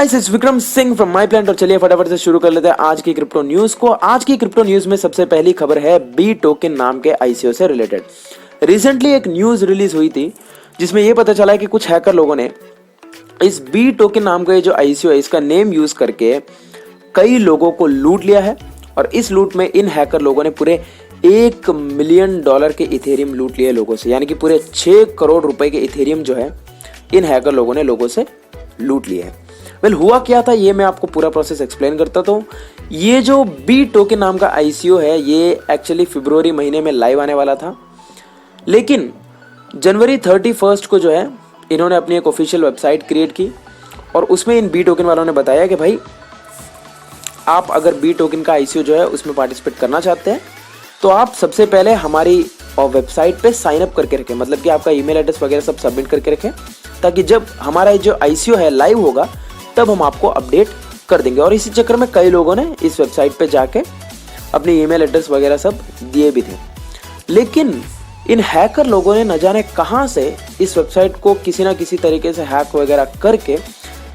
Guys, it's Vikram Singh from my plan. और चलिए फटाफट से शुरू कर लेते हैं आज की क्रिप्टो न्यूज को। आज की क्रिप्टो न्यूज में सबसे पहली खबर है बी टोकन नाम के आईसीओ से रिलेटेड। रिसेंटली एक न्यूज रिलीज हुई थी जिसमें यह पता चला कि कुछ हैकर लोगों ने इस बी टोकन नाम का ये जो आईसीओ है इसका नेम यूज करके कई लोगों को लूट लिया है। और इस लूट में इन हैकर लोगों ने पूरे $1 मिलियन के इथेरियम लूट लिए लोगों से, यानी कि पूरे 6 करोड़ रुपए के इथेरियम जो है इन हैकर लोगों ने लोगों से लूट लिए है। हुआ क्या था ये मैं आपको पूरा प्रोसेस एक्सप्लेन करता हूँ। ये जो बी टोकन नाम का आईसीओ है ये एक्चुअली फरवरी महीने में लाइव आने वाला था, लेकिन जनवरी 31 को जो है इन्होंने अपनी एक ऑफिशियल वेबसाइट क्रिएट की और उसमें इन बी टोकन वालों ने बताया कि भाई आप अगर बी टोकन का आईसीओ जो है उसमें पार्टिसिपेट करना चाहते हैं तो आप सबसे पहले हमारी वेबसाइट पे साइन अप करके रखें, मतलब कि आपका ईमेल एड्रेस वगैरह सब सबमिट करके रखें, ताकि जब हमारा जो आईसीओ है लाइव होगा तब हम आपको अपडेट कर देंगे। और इसी चक्कर में कई लोगों ने इस वेबसाइट पे जाके अपने ईमेल एड्रेस वगैरह सब दिए भी थे, लेकिन इन हैकर लोगों ने न जाने कहां से इस वेबसाइट को किसी ना किसी तरीके से हैक वगैरह करके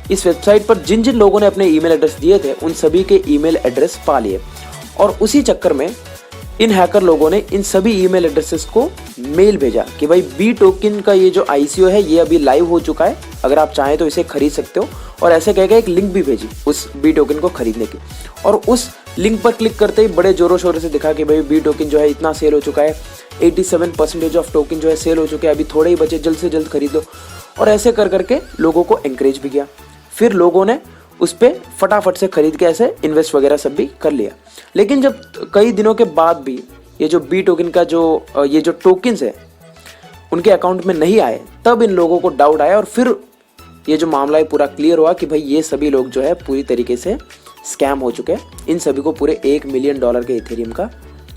इस वेबसाइट पर जिन जिन लोगों ने अपने ईमेल एड्रेस दिए थे उन सभी के ईमेल एड्रेस पा लिए। और उसी चक्कर में इन हैकर लोगों ने इन सभी ईमेल एड्रेसेस को मेल भेजा कि भाई बी टोकन का ये जो आईसीओ है ये अभी लाइव हो चुका है, अगर आप चाहें तो इसे खरीद सकते हो। और ऐसे कह के एक लिंक भी भेजी उस बी टोकन को खरीदने की, और उस लिंक पर क्लिक करते ही बड़े जोरों शोरों से दिखा कि भाई बी टोकन जो है इतना सेल हो चुका है, 87% ऑफ टोकन जो है सेल हो चुके हैं, अभी थोड़े ही बचे, जल्द से जल्द खरीद लो। और ऐसे कर करके लोगों को एंकरेज भी किया। फिर लोगों ने उस पर फटाफट से खरीद के ऐसे इन्वेस्ट वगैरह सब भी कर लिया। लेकिन जब कई दिनों के बाद भी ये जो बी टोकन का ये जो टोकन्स है उनके अकाउंट में नहीं आए, तब इन लोगों को डाउट आया और फिर ये जो मामला है पूरा क्लियर हुआ कि भाई ये सभी लोग जो है पूरी तरीके से स्कैम हो चुके हैं। इन सभी को पूरे $1 मिलियन के इथेरियम का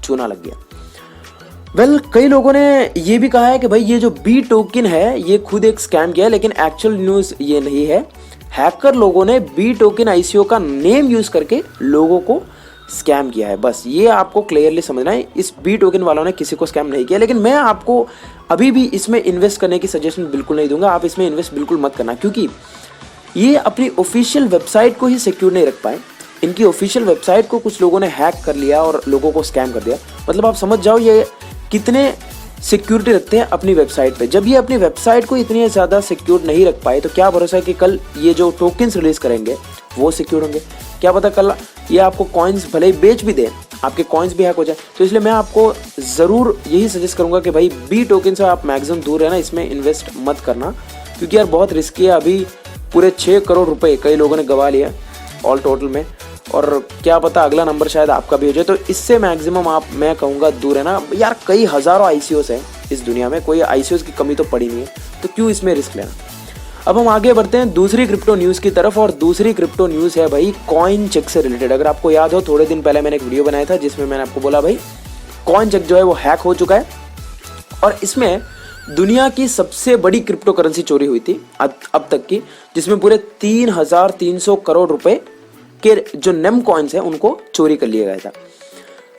चूना लग गया। कई लोगों ने ये भी कहा है कि भाई ये जो बी टोकन है ये खुद एक स्कैम किया है, लेकिन एक्चुअल न्यूज़ ये नहीं है। हैकर लोगों ने बी टोकन आईसीओ का नेम यूज करके लोगों को स्कैम किया है, बस ये आपको क्लियरली समझना है। इस बी टोकन वालों ने किसी को स्कैम नहीं किया, लेकिन मैं आपको अभी भी इसमें इन्वेस्ट करने की सजेशन बिल्कुल नहीं दूंगा। आप इसमें इन्वेस्ट बिल्कुल मत करना, क्योंकि ये अपनी ऑफिशियल वेबसाइट को ही सिक्योर नहीं रख पाए। इनकी ऑफिशियल वेबसाइट को कुछ लोगों ने हैक कर लिया और लोगों को स्कैम कर दिया। मतलब आप समझ जाओ ये कितने सिक्योरिटी रखते हैं अपनी वेबसाइट पे। जब ये अपनी वेबसाइट को इतनी ज़्यादा सिक्योर नहीं रख पाए तो क्या भरोसा है कि कल ये जो टोकन्स रिलीज करेंगे वो सिक्योर होंगे। क्या पता कल ये आपको कॉइन्स भले ही बेच भी दे, आपके कॉइन्स भी हैक हो जाए। तो इसलिए मैं आपको ज़रूर यही सजेस्ट करूंगा कि भाई बी टोकन से आप मैक्सिमम दूर रहना, इसमें इन्वेस्ट मत करना, क्योंकि यार बहुत रिस्की है। अभी पूरे 6 करोड़ रुपए कई लोगों ने गंवा लिया ऑल टोटल में, और क्या पता अगला नंबर शायद आपका भी हो जाए। तो इससे मैक्सिमम मैं कहूँगा दूर है ना यार। कई हज़ारों आईसीओस हैं इस दुनिया में, कोई आईसीओस की कमी तो पड़ी नहीं है, तो क्यों इसमें रिस्क लेना। अब हम आगे बढ़ते हैं दूसरी क्रिप्टो न्यूज़ की तरफ, और दूसरी क्रिप्टो न्यूज़ है भाई कॉइनचेक से रिलेटेड। अगर आपको याद हो थोड़े दिन पहले मैंने एक वीडियो बनाया था जिसमें मैंने आपको बोला भाई कॉइनचेक जो है वो हैक हो चुका है, और इसमें दुनिया की सबसे बड़ी क्रिप्टो करेंसी चोरी हुई थी अब तक की, जिसमें पूरे 3,300 करोड़ रुपए के जो नेम कॉइन्स हैं उनको चोरी कर लिया गया था।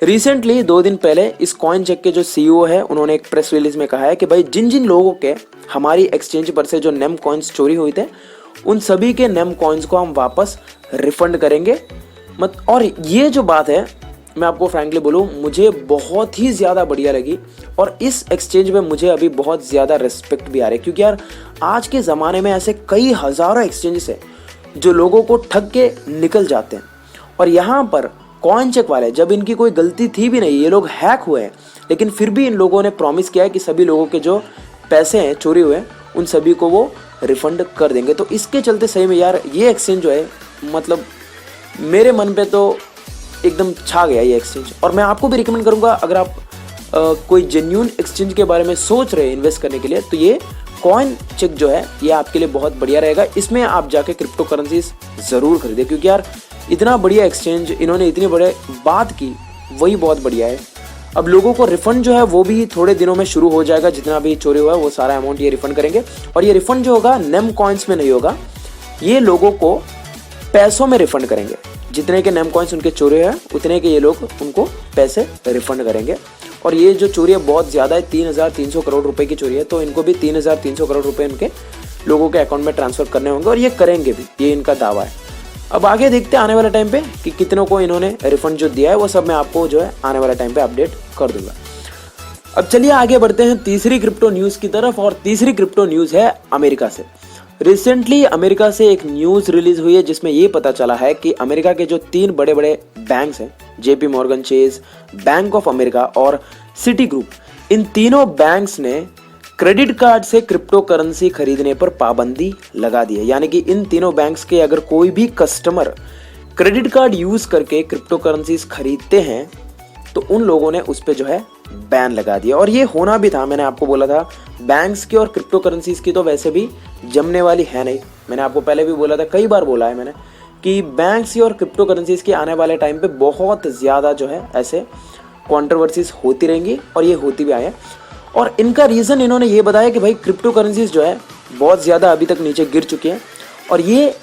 रिसेंटली 2 दिन पहले इस कॉइनचेक के जो सीईओ है उन्होंने एक प्रेस रिलीज में कहा है कि भाई जिन जिन लोगों के हमारी एक्सचेंज पर से जो नेम कॉइन्स चोरी हुए थे उन सभी के नेम कॉइन्स को हम वापस रिफंड करेंगे। और ये जो बात है मैं आपको फ्रैंकली बोलूँ मुझे बहुत ही ज़्यादा बढ़िया लगी, और इस एक्सचेंज में मुझे अभी बहुत ज़्यादा रिस्पेक्ट भी आ रही है, क्योंकि यार आज के ज़माने में ऐसे कई हज़ारों एक्सचेंजेस है जो लोगों को ठग के निकल जाते हैं। और यहाँ पर कॉइनचेक वाले, जब इनकी कोई गलती थी भी नहीं, ये लोग हैक हुए हैं, लेकिन फिर भी इन लोगों ने प्रॉमिस किया है कि सभी लोगों के जो पैसे हैं चोरी हुए हैं उन सभी को वो रिफंड कर देंगे। तो इसके चलते सही में यार ये एक्सचेंज जो है मतलब मेरे मन पे तो एकदम छा गया ये एक्सचेंज। और मैं आपको भी रिकमेंड करूँगा, अगर आप कोई जेन्युइन एक्सचेंज के बारे में सोच रहे हैं इन्वेस्ट करने के लिए, तो ये कॉइनचेक जो है ये आपके लिए बहुत बढ़िया रहेगा। इसमें आप जाके क्रिप्टो करेंसीज ज़रूर खरीदें, क्योंकि यार इतना बढ़िया एक्सचेंज, इन्होंने इतनी बड़े बात की, वही बहुत बढ़िया है। अब लोगों को रिफंड जो है वो भी थोड़े दिनों में शुरू हो जाएगा। जितना भी चोरी हुआ है वो सारा अमाउंट ये रिफंड करेंगे, और ये रिफंड जो होगा नेम कॉइन्स में नहीं होगा, ये लोगों को पैसों में रिफंड करेंगे। जितने के नेम कॉइन्स उनके चोरी है उतने के ये लोग उनको पैसे रिफंड करेंगे। और ये जो चोरी है बहुत ज़्यादा है, 3,300 करोड़ रुपए की चोरी है, तो इनको भी 3,300 करोड़ रुपए उनके लोगों के अकाउंट में ट्रांसफर करने होंगे, और ये करेंगे भी, ये इनका दावा है। अब आगे देखते हैं आने वाले टाइम पे कि कितनों को इन्होंने रिफंड जो दिया है, वो सब मैं आपको जो है आने वाले टाइम पे अपडेट कर दूंगा। अब चलिए आगे बढ़ते हैं तीसरी क्रिप्टो न्यूज़ की तरफ, और तीसरी क्रिप्टो न्यूज़ है अमेरिका से। रिसेंटली अमेरिका से एक न्यूज़ रिलीज हुई है जिसमें ये पता चला है कि अमेरिका के जो 3 बड़े बड़े बैंक्स हैं, JP Morgan chase, bank of America और सिटी ग्रुप, इन तीनों बैंक्स ने क्रेडिट कार्ड से क्रिप्टो करेंसी खरीदने पर पाबंदी लगा दी है। यानी कि इन तीनों बैंक्स के अगर कोई भी कस्टमर क्रेडिट कार्ड यूज करके क्रिप्टो करेंसीज खरीदते हैं तो उन लोगों ने उस पर जो है बैन लगा दिया। और ये होना भी था, मैंने आपको बोला था बैंक्स की और क्रिप्टो करेंसीज की तो वैसे भी जमने वाली है नहीं। मैंने आपको पहले भी बोला था, कई बार बोला है मैंने कि बैंक्स की और क्रिप्टो करेंसीज के आने वाले टाइम पे बहुत ज़्यादा जो है ऐसे कॉन्ट्रोवर्सीज होती रहेंगी, और ये होती भी आए हैं। और इनका रीज़न इन्होंने ये बताया कि भाई क्रिप्टो करेंसीज जो है बहुत ज़्यादा अभी तक नीचे गिर चुकी हैं, और ये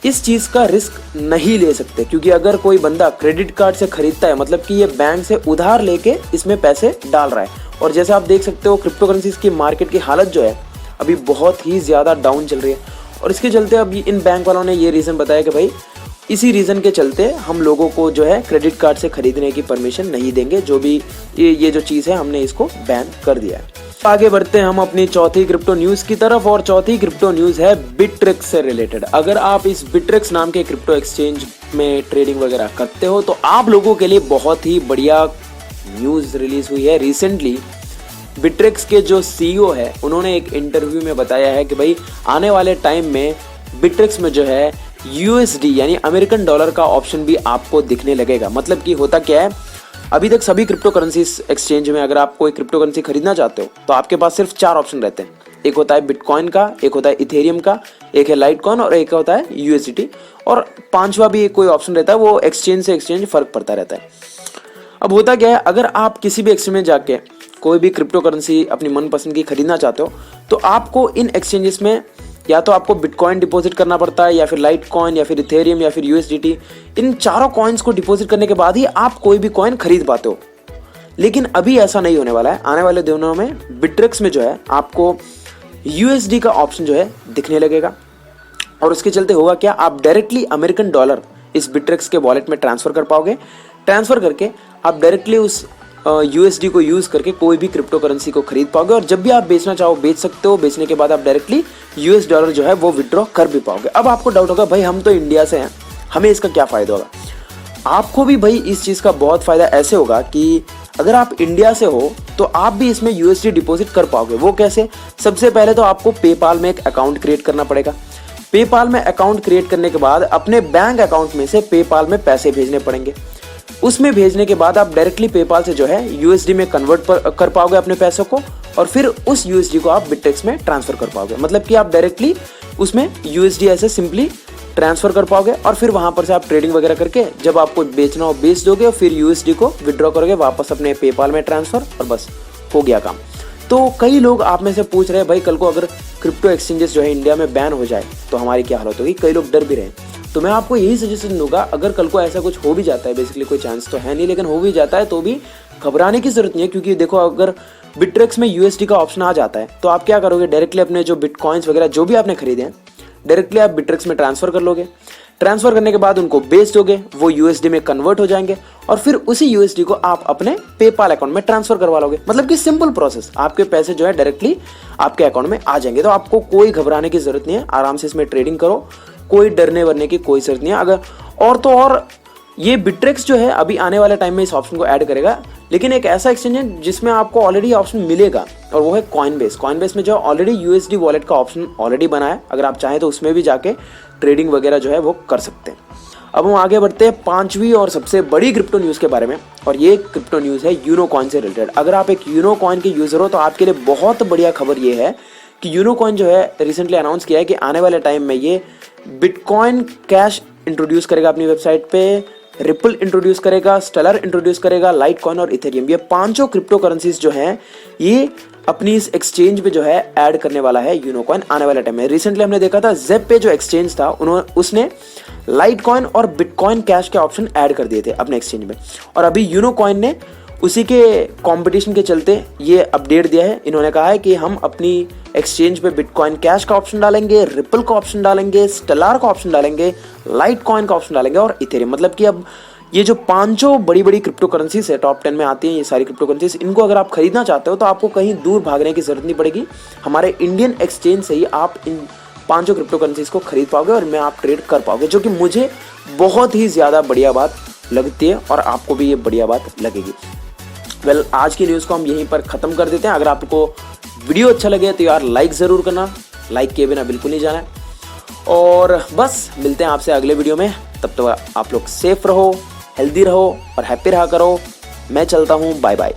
इस चीज़ का रिस्क नहीं ले सकते, क्योंकि अगर कोई बंदा क्रेडिट कार्ड से खरीदता है मतलब कि ये बैंक से उधार लेके इसमें पैसे डाल रहा है। और जैसे आप देख सकते हो क्रिप्टो करेंसीज की मार्केट की हालत जो है अभी बहुत ही ज़्यादा डाउन चल रही है, और इसके चलते अब इन बैंक वालों ने ये रीज़न बताया कि भाई इसी रीज़न के चलते हम लोगों को जो है क्रेडिट कार्ड से खरीदने की परमिशन नहीं देंगे, जो भी ये जो चीज़ है हमने इसको बैन कर दिया है। आगे बढ़ते हैं हम अपनी चौथी क्रिप्टो न्यूज़ की तरफ, और चौथी क्रिप्टो न्यूज़ है बिटरेक्स से रिलेटेड। अगर आप इस बिटरेक्स नाम के क्रिप्टो एक्सचेंज में ट्रेडिंग वगैरह करते हो तो आप लोगों के लिए बहुत ही बढ़िया न्यूज़ रिलीज हुई है। रिसेंटली बिटरेक्स के जो सीईओ है उन्होंने एक इंटरव्यू में बताया है कि भाई आने वाले टाइम में बिटरेक्स में जो है यूएसडी यानी अमेरिकन डॉलर का ऑप्शन भी आपको दिखने लगेगा। मतलब कि होता क्या है, अभी तक सभी क्रिप्टो करेंसी एक्सचेंज में अगर आप कोई क्रिप्टो करेंसी खरीदना चाहते हो तो आपके पास सिर्फ 4 ऑप्शन रहते हैं। एक होता है बिटकॉइन का, एक होता है इथेरियम का, एक है लाइटकॉइन और एक होता है यूएसडीटी, और 5वां भी कोई ऑप्शन रहता है, वो एक्सचेंज से एक्सचेंज फर्क पड़ता रहता है। अब होता क्या है, अगर आप किसी भी एक्सचेंज में जाके कोई भी क्रिप्टो करेंसी अपनी मनपसंद की खरीदना चाहते हो तो आपको इन एक्सचेंजेस में या तो आपको बिटकॉइन डिपॉजिट करना पड़ता है, या फिर लाइट कॉइन, या फिर इथेरियम, या फिर यूएसडीटी। इन चारों कॉइन्स को डिपॉजिट करने के बाद ही आप कोई भी कॉइन खरीद पाते हो। लेकिन अभी ऐसा नहीं होने वाला है। आने वाले दिनों में बिटरेक्स में जो है आपको यूएसडी का ऑप्शन जो है दिखने लगेगा, और उसके चलते होगा क्या, आप डायरेक्टली अमेरिकन डॉलर इस बिटरेक्स के वॉलेट में ट्रांसफर कर पाओगे। ट्रांसफर करके आप डायरेक्टली उस यूएसडी को यूज़ करके कोई भी क्रिप्टो करेंसी को खरीद पाओगे, और जब भी आप बेचना चाहो बेच सकते हो। बेचने के बाद आप डायरेक्टली यूएस डॉलर जो है वो विड्रॉ कर भी पाओगे। अब आपको डाउट होगा भाई हम तो इंडिया से हैं, हमें इसका क्या फ़ायदा होगा। आपको भी भाई इस चीज़ का बहुत फ़ायदा ऐसे होगा कि अगर आप इंडिया से हो तो आप भी इसमें यूएसडी डिपॉजिट कर पाओगे। वो कैसे, सबसे पहले तो आपको पेपाल में एक अकाउंट क्रिएट करना पड़ेगा। पेपाल में अकाउंट क्रिएट करने के बाद अपने बैंक अकाउंट में से पेपाल में पैसे भेजने पड़ेंगे। उसमें भेजने के बाद आप डायरेक्टली पेपाल से जो है यूएसडी में कन्वर्ट कर पाओगे अपने पैसों को, और फिर उस यूएसडी को आप बिटरेक्स में ट्रांसफर कर पाओगे। मतलब कि आप डायरेक्टली उसमें यूएसडी ऐसे सिंपली ट्रांसफर कर पाओगे, और फिर वहां पर से आप ट्रेडिंग वगैरह करके जब आपको बेचना हो बेच दोगे, और फिर यूएसडी को विड्रॉ करोगे वापस अपने पेपाल में ट्रांसफर, और बस हो गया काम। तो कई लोग आप में से पूछ रहे हैं भाई कल को अगर क्रिप्टो एक्सचेंजेस जो है इंडिया में बैन हो जाए तो हमारी क्या हालत होगी। कई लोग डर भी रहे हैं। तो मैं आपको यही सजेशन दूंगा, अगर कल को ऐसा कुछ हो भी जाता है, बेसिकली कोई चांस तो है नहीं, लेकिन हो भी जाता है तो भी घबराने की जरूरत नहीं है। क्योंकि देखो अगर बिटरेक्स में यूएसडी का ऑप्शन आ जाता है तो आप क्या करोगे, डायरेक्टली अपने जो बिटकॉइंस वगैरह जो भी आपने खरीदे हैं डायरेक्टली आप बिटरेक्स में ट्रांसफर कर लोगे। ट्रांसफर करने के बाद उनको बेच दोगे, वो यूएसडी में कन्वर्ट हो जाएंगे, और फिर उसी यूएसडी को आप अपने पेपाल अकाउंट में ट्रांसफर करवा लोगे। मतलब कि सिंपल प्रोसेस, आपके पैसे जो है डायरेक्टली आपके अकाउंट में आ जाएंगे। तो आपको कोई घबराने की जरूरत नहीं है, आराम से इसमें ट्रेडिंग करो, कोई डरने वरने की कोई जरूरत नहीं है। अगर और तो और ये बिटरेक्स जो है अभी आने वाले टाइम में इस ऑप्शन को ऐड करेगा, लेकिन एक ऐसा एक्सचेंज है जिसमें आपको ऑलरेडी ऑप्शन मिलेगा, और वो है कॉइनबेस। कॉइनबेस में जो ऑलरेडी यूएसडी वॉलेट का ऑप्शन ऑलरेडी बना है, अगर आप चाहें तो उसमें भी जाके ट्रेडिंग वगैरह जो है वो कर सकते हैं। अब हम आगे बढ़ते हैं 5वीं और सबसे बड़ी क्रिप्टो न्यूज़ के बारे में, और ये क्रिप्टो न्यूज़ है यूनो कॉइन से रिलेटेड। अगर आप एक यूनो कॉइन के यूज़र हो तो आपके लिए बहुत बढ़िया खबर ये है कि यूनो कॉइन जो है रिसेंटली अनाउंस किया है कि आने वाले टाइम में ये बिटकॉइन कैश इंट्रोड्यूस करेगा अपनी वेबसाइट पे, रिपल इंट्रोड्यूस करेगा, स्टेलर इंट्रोड्यूस करेगा, लाइटकॉइन और इथेरियम। ये 5 क्रिप्टो करेंसीज जो हैं ये अपनी इस एक्सचेंज पे जो है ऐड करने वाला है यूनो कॉइन आने वाले टाइम में। रिसेंटली हमने देखा था जेप पे जो एक्सचेंज था उसने लाइटकॉइन और बिटकॉइन कैश के ऑप्शन ऐड कर दिए थे अपने एक्सचेंज में, और अभी यूनो कॉइन ने उसी के कंपटीशन के चलते ये अपडेट दिया है। इन्होंने कहा है कि हम अपनी एक्सचेंज पे बिटकॉइन कैश का ऑप्शन डालेंगे, रिपल का ऑप्शन डालेंगे, स्टेलार का ऑप्शन डालेंगे, लाइट कॉइन का ऑप्शन डालेंगे और इथेरियम। मतलब कि अब ये जो पांचों बड़ी बड़ी क्रिप्टो करेंसीज है, टॉप 10 में आती हैं ये सारी क्रिप्टो करेंसीज, इनको अगर आप खरीदना चाहते हो तो आपको कहीं दूर भागने की जरूरत नहीं पड़ेगी। हमारे इंडियन एक्सचेंज से ही आप इन पांचों क्रिप्टो करेंसीज को खरीद पाओगे और इनमें आप ट्रेड कर पाओगे, जो कि मुझे बहुत ही ज़्यादा बढ़िया बात लगती है और आपको भी ये बढ़िया बात लगेगी। वेल, आज की न्यूज़ को हम यहीं पर ख़त्म कर देते हैं। अगर आपको वीडियो अच्छा लगे तो यार लाइक ज़रूर करना, लाइक किए बिना बिल्कुल नहीं जाना है। और बस मिलते हैं आपसे अगले वीडियो में। तब तक आप लोग सेफ रहो, हेल्दी रहो और हैप्पी रहा करो। मैं चलता हूँ, बाय बाय।